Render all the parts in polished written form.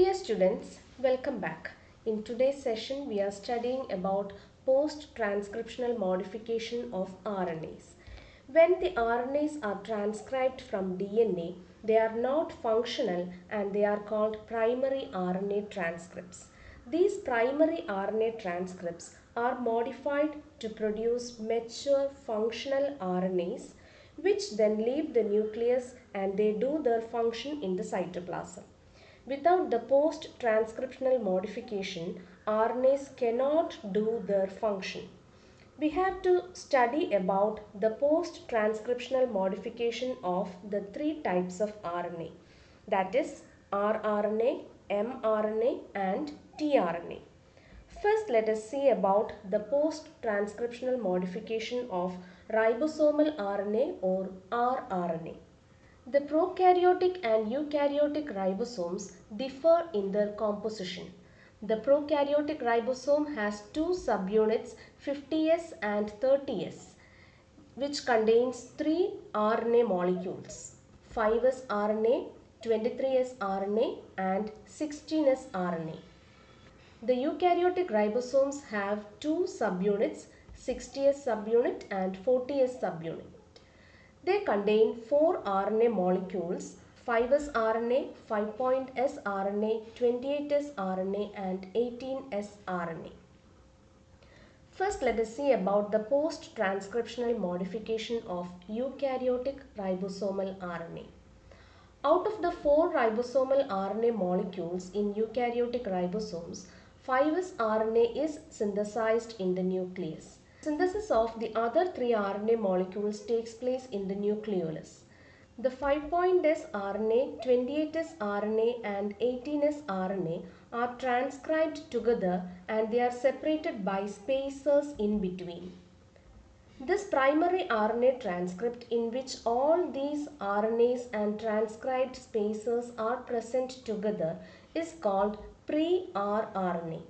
Dear students, welcome back. In today's session, we are studying about post-transcriptional modification of RNAs. When the RNAs are transcribed from DNA, they are not functional and they are called primary RNA transcripts. These primary RNA transcripts are modified to produce mature functional RNAs which then leave the nucleus and they do their function in the cytoplasm. Without the post-transcriptional modification, RNAs cannot do their function. We have to study about the post-transcriptional modification of the three types of RNA, that is rRNA, mRNA and tRNA. First, let us see about the post-transcriptional modification of ribosomal RNA or rRNA. The prokaryotic and eukaryotic ribosomes differ in their composition. The prokaryotic ribosome has two subunits 50S and 30S which contains 3 RNA molecules 5S RNA, 23S RNA and 16S RNA. The eukaryotic ribosomes have two subunits 60S subunit and 40S subunit. They contain 4 RNA molecules 5S RNA, 5' RNA, 28S RNA and 18S RNA. First, let us see about the post-transcriptional modification of eukaryotic ribosomal RNA. Out of the 4 ribosomal RNA molecules in eukaryotic ribosomes, 5S RNA is synthesized in the nucleus. Synthesis of the other 3 RNA molecules takes place in the nucleolus. The 5' RNA, 28S RNA and 18S RNA are transcribed together and they are separated by spacers in between. This primary RNA transcript in which all these RNAs and transcribed spacers are present together is called pre-rRNA.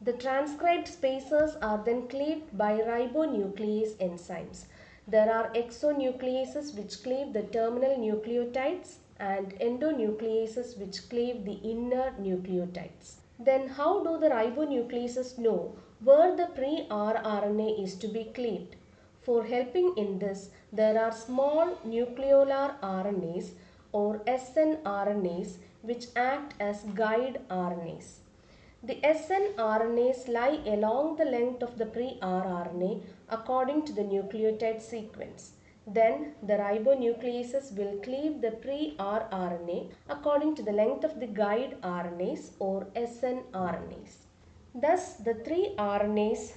The transcribed spacers are then cleaved by ribonuclease enzymes. There are exonucleases which cleave the terminal nucleotides and endonucleases which cleave the inner nucleotides. Then how do the ribonucleases know where the pre-rRNA is to be cleaved? For helping in this, there are small nucleolar RNAs or snRNAs which act as guide RNAs. The snRNAs lie along the length of the pre-rRNA according to the nucleotide sequence. Then the ribonucleases will cleave the pre-rRNA according to the length of the guide RNAs or snRNAs. Thus, the 3 RNAs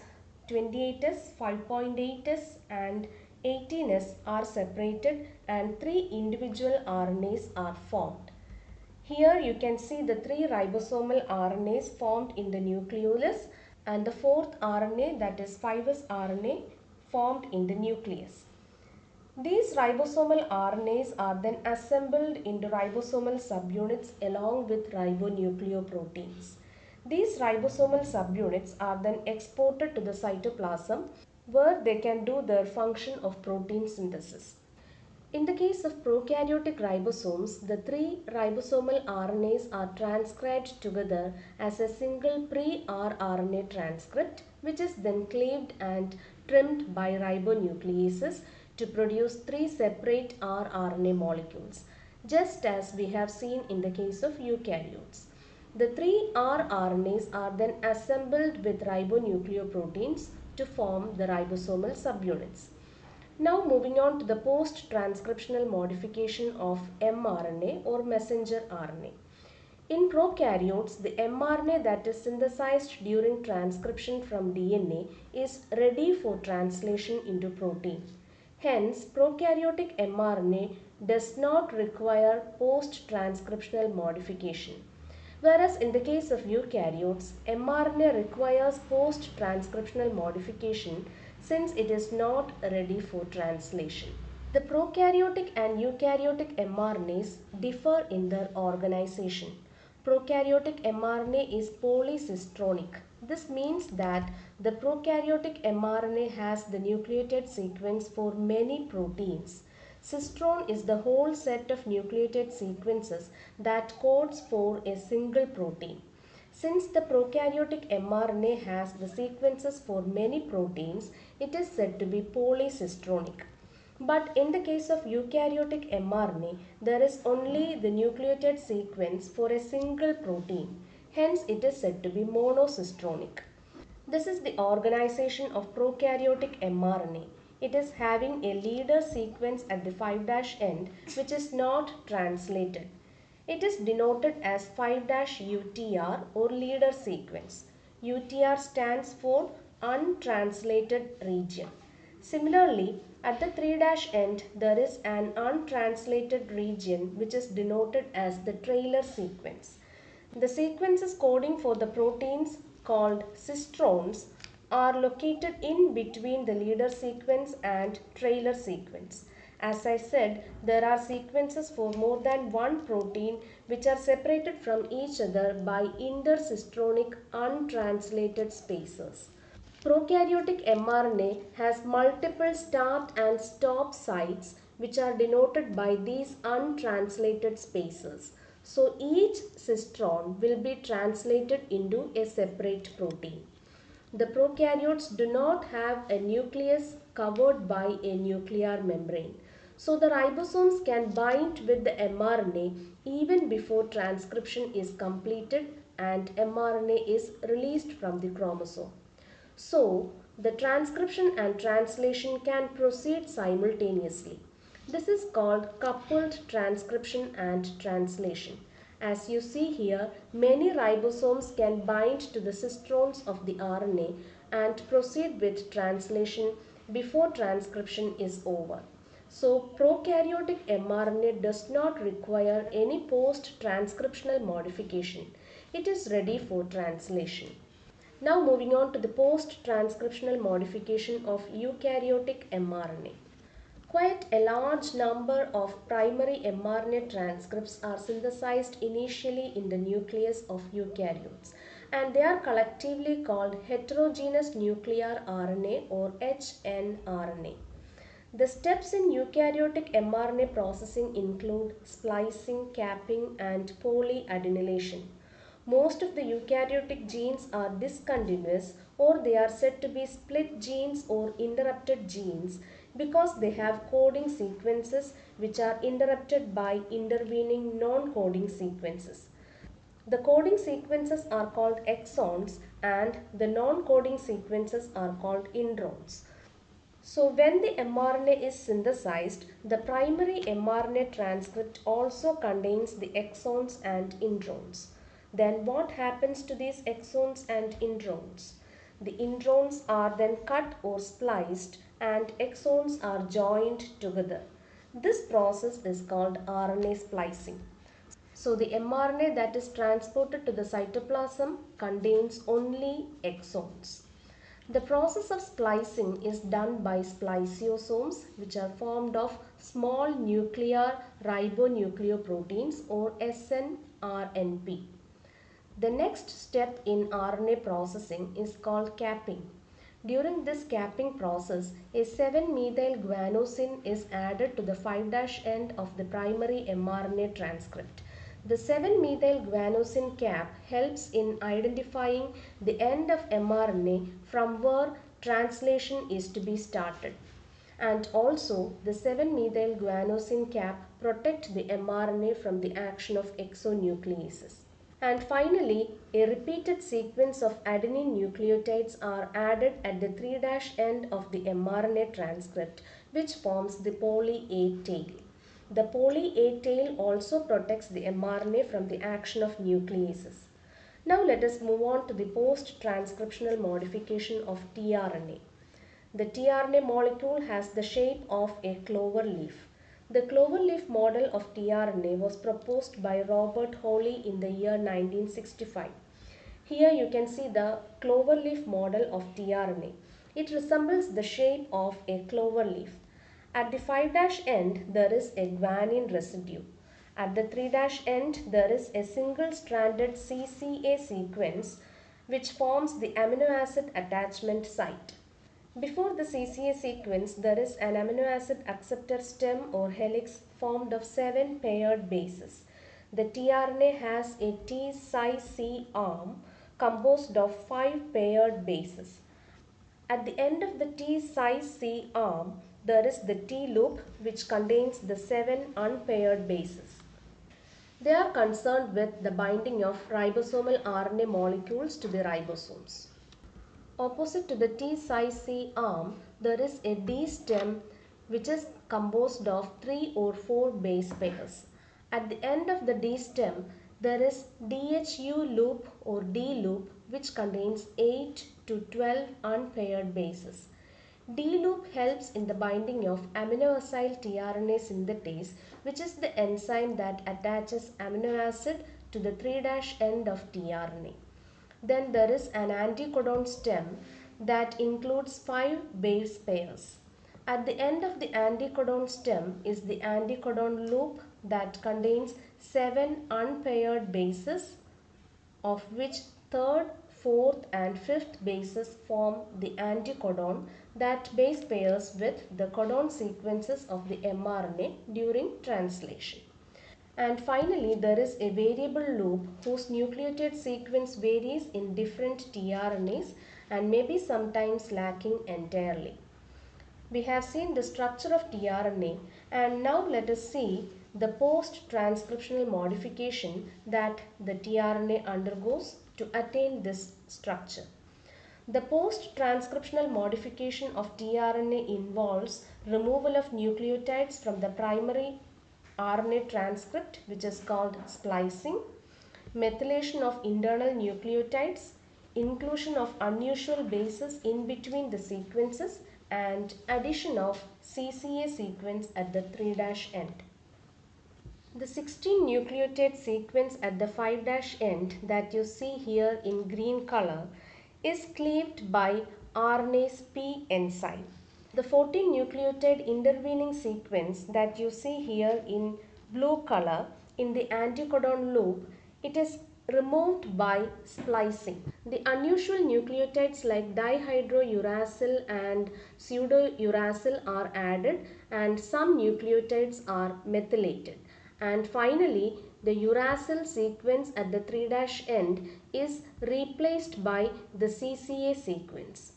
28S, 5.8S and 18S are separated and 3 individual RNAs are formed. Here you can see the 3 ribosomal RNAs formed in the nucleolus and the 4th RNA, that is 5S RNA, formed in the nucleus. These ribosomal RNAs are then assembled into ribosomal subunits along with ribonucleoproteins. These ribosomal subunits are then exported to the cytoplasm where they can do their function of protein synthesis. In the case of prokaryotic ribosomes, the 3 ribosomal RNAs are transcribed together as a single pre-rRNA transcript which is then cleaved and trimmed by ribonucleases to produce 3 separate rRNA molecules, just as we have seen in the case of eukaryotes. The 3 rRNAs are then assembled with ribonucleoproteins to form the ribosomal subunits. Now moving on to the post-transcriptional modification of mRNA or messenger RNA. In prokaryotes, the mRNA that is synthesized during transcription from DNA is ready for translation into protein. Hence, prokaryotic mRNA does not require post-transcriptional modification. Whereas in the case of eukaryotes, mRNA requires post-transcriptional modification since it is not ready for translation. The prokaryotic and eukaryotic mRNAs differ in their organization. Prokaryotic mRNA is polycistronic. This means that the prokaryotic mRNA has the nucleotide sequence for many proteins. Cistron is the whole set of nucleotide sequences that codes for a single protein. Since the prokaryotic mRNA has the sequences for many proteins, it is said to be polycistronic. But in the case of eukaryotic mRNA, there is only the nucleotide sequence for a single protein. Hence, it is said to be monocistronic. This is the organization of prokaryotic mRNA. It is having a leader sequence at the 5' end which is not translated. It is denoted as 5-UTR or leader sequence. UTR stands for untranslated region. Similarly, at the 3' end there is an untranslated region which is denoted as the trailer sequence. The sequences coding for the proteins called cistrons are located in between the leader sequence and trailer sequence. As I said, there are sequences for more than one protein which are separated from each other by intercistronic untranslated spaces. Prokaryotic mRNA has multiple start and stop sites which are denoted by these untranslated spaces. So each cistron will be translated into a separate protein. The prokaryotes do not have a nucleus covered by a nuclear membrane. So the ribosomes can bind with the mRNA even before transcription is completed and mRNA is released from the chromosome. So, the transcription and translation can proceed simultaneously. This is called coupled transcription and translation. As you see here, many ribosomes can bind to the cistrons of the RNA and proceed with translation before transcription is over. So, prokaryotic mRNA does not require any post-transcriptional modification. It is ready for translation. Now moving on to the post-transcriptional modification of eukaryotic mRNA. Quite a large number of primary mRNA transcripts are synthesized initially in the nucleus of eukaryotes, and they are collectively called heterogeneous nuclear RNA or hnRNA. The steps in eukaryotic mRNA processing include splicing, capping, and polyadenylation. Most of the eukaryotic genes are discontinuous or they are said to be split genes or interrupted genes because they have coding sequences which are interrupted by intervening non-coding sequences. The coding sequences are called exons and the non-coding sequences are called introns. So when the mRNA is synthesized, the primary mRNA transcript also contains the exons and introns. Then what happens to these exons and introns? The introns are then cut or spliced and exons are joined together. This process is called RNA splicing. So the mRNA that is transported to the cytoplasm contains only exons. The process of splicing is done by spliceosomes which are formed of small nuclear ribonucleoproteins or snRNP. The next step in RNA processing is called capping. During this capping process, a 7-methylguanosine is added to the 5' end of the primary mRNA transcript. The 7-methylguanosine cap helps in identifying the end of mRNA from where translation is to be started. And also, the 7-methylguanosine cap protects the mRNA from the action of exonucleases. And finally, a repeated sequence of adenine nucleotides are added at the 3' end of the mRNA transcript, which forms the poly A tail. The poly A tail also protects the mRNA from the action of nucleases. Now let us move on to the post-transcriptional modification of tRNA. The tRNA molecule has the shape of a clover leaf. The cloverleaf model of tRNA was proposed by Robert Hawley in the year 1965. Here you can see the cloverleaf model of tRNA. It resembles the shape of a cloverleaf. At the 5' end, there is a guanine residue. At the 3' end, there is a single-stranded CCA sequence which forms the amino acid attachment site. Before the CCA sequence, there is an amino acid acceptor stem or helix formed of 7 paired bases. The tRNA has a T-Cy-C arm composed of 5 paired bases. At the end of the T-Cy-C arm, there is the T-loop which contains the 7 unpaired bases. They are concerned with the binding of ribosomal RNA molecules to the ribosomes. Opposite to the T-Cy-C arm, there is a D stem which is composed of 3 or 4 base pairs. At the end of the D stem, there is DHU loop or D loop which contains 8 to 12 unpaired bases. D loop helps in the binding of aminoacyl tRNA synthetase, which is the enzyme that attaches amino acid to the 3' end of tRNA. Then there is an anticodon stem that includes 5 base pairs. At the end of the anticodon stem is the anticodon loop that contains 7 unpaired bases, of which third, fourth and fifth bases form the anticodon that base pairs with the codon sequences of the mRNA during translation. And finally, there is a variable loop whose nucleotide sequence varies in different tRNAs and may be sometimes lacking entirely. We have seen the structure of tRNA, and now let us see the post-transcriptional modification that the tRNA undergoes to attain this structure. The post-transcriptional modification of tRNA involves removal of nucleotides from the primary RNA transcript, which is called splicing, methylation of internal nucleotides, inclusion of unusual bases in between the sequences, and addition of CCA sequence at the 3' end. The 16 nucleotide sequence at the 5' end that you see here in green color is cleaved by RNase P enzyme. The 14 nucleotide intervening sequence that you see here in blue color in the anticodon loop, it is removed by splicing. The unusual nucleotides like dihydrouracil and pseudouracil are added, and some nucleotides are methylated. And finally, the uracil sequence at the 3' end is replaced by the CCA sequence.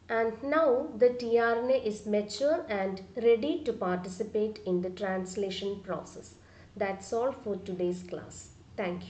And now the tRNA is mature and ready to participate in the translation process. That's all for today's class. Thank you.